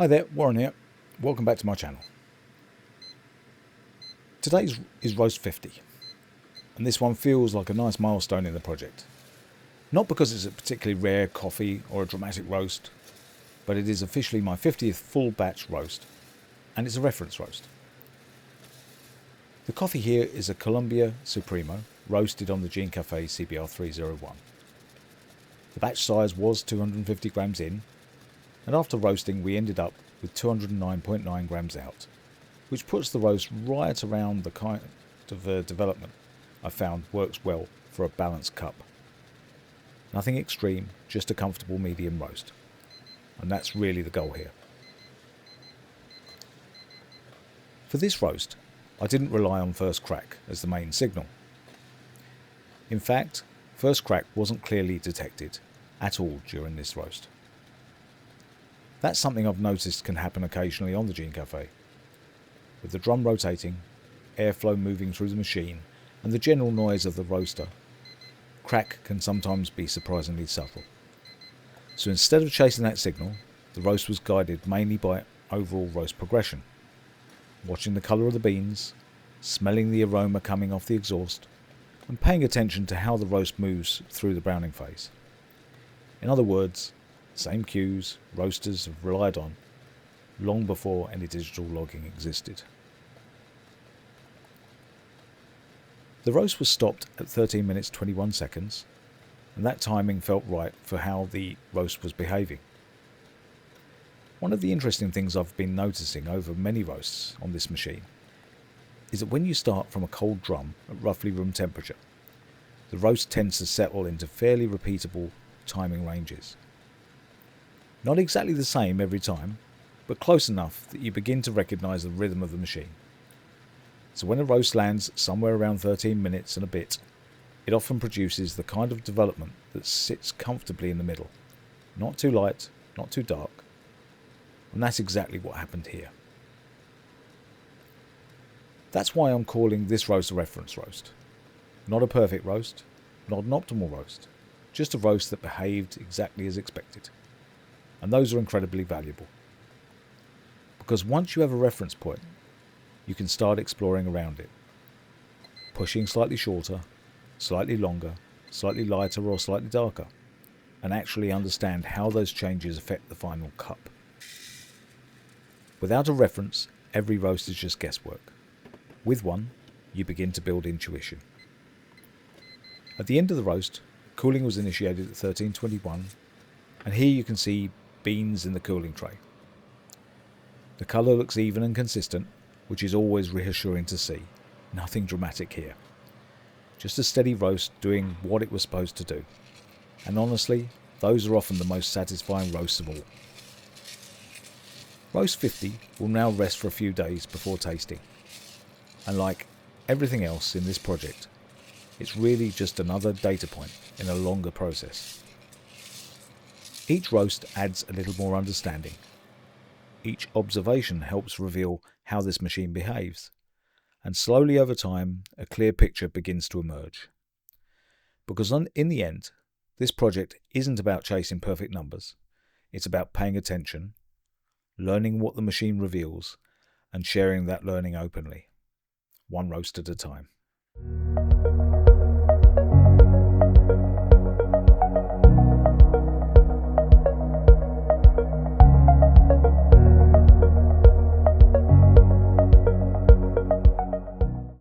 Hi there, Warren here. Welcome back to my channel. Today's is roast 50, and this one feels like a nice milestone in the project. Not because it's a particularly rare coffee or a dramatic roast, but it is officially my 50th full batch roast, and it's a reference roast. The coffee here is a Colombia Supremo, roasted on the Gene Café CBR-301. The batch size was 250 grams in, and after roasting we ended up with 209.9 grams out, which puts the roast right around the kind of development I found works well for a balanced cup. Nothing extreme, just a comfortable medium roast, and that's really the goal here. For this roast, I didn't rely on first crack as the main signal. In fact, first crack wasn't clearly detected at all during this roast. That's something I've noticed can happen occasionally on the Gene Café. With the drum rotating, airflow moving through the machine, and the general noise of the roaster, crack can sometimes be surprisingly subtle. So instead of chasing that signal, the roast was guided mainly by overall roast progression, watching the colour of the beans, smelling the aroma coming off the exhaust, and paying attention to how the roast moves through the browning phase. In other words, same cues roasters have relied on long before any digital logging existed. The roast was stopped at 13 minutes 21 seconds, and that timing felt right for how the roast was behaving. One of the interesting things I've been noticing over many roasts on this machine is that when you start from a cold drum at roughly room temperature, the roast tends to settle into fairly repeatable timing ranges. Not exactly the same every time, but close enough that you begin to recognise the rhythm of the machine. So when a roast lands somewhere around 13 minutes and a bit, it often produces the kind of development that sits comfortably in the middle. Not too light, not too dark. And that's exactly what happened here. That's why I'm calling this roast a reference roast. Not a perfect roast, not an optimal roast, just a roast that behaved exactly as expected. And those are incredibly valuable. Because once you have a reference point, you can start exploring around it. Pushing slightly shorter, slightly longer, slightly lighter or slightly darker, and actually understand how those changes affect the final cup. Without a reference, every roast is just guesswork. With one, you begin to build intuition. At the end of the roast, cooling was initiated at 13:21, and here you can see beans in the cooling tray. The colour looks even and consistent, which is always reassuring to see. Nothing dramatic here. Just a steady roast doing what it was supposed to do. And honestly, those are often the most satisfying roasts of all. Roast 50 will now rest for a few days before tasting. And like everything else in this project, it's really just another data point in a longer process. Each roast adds a little more understanding. Each observation helps reveal how this machine behaves. And slowly over time, a clear picture begins to emerge. Because in the end, this project isn't about chasing perfect numbers. It's about paying attention, learning what the machine reveals, and sharing that learning openly, one roast at a time.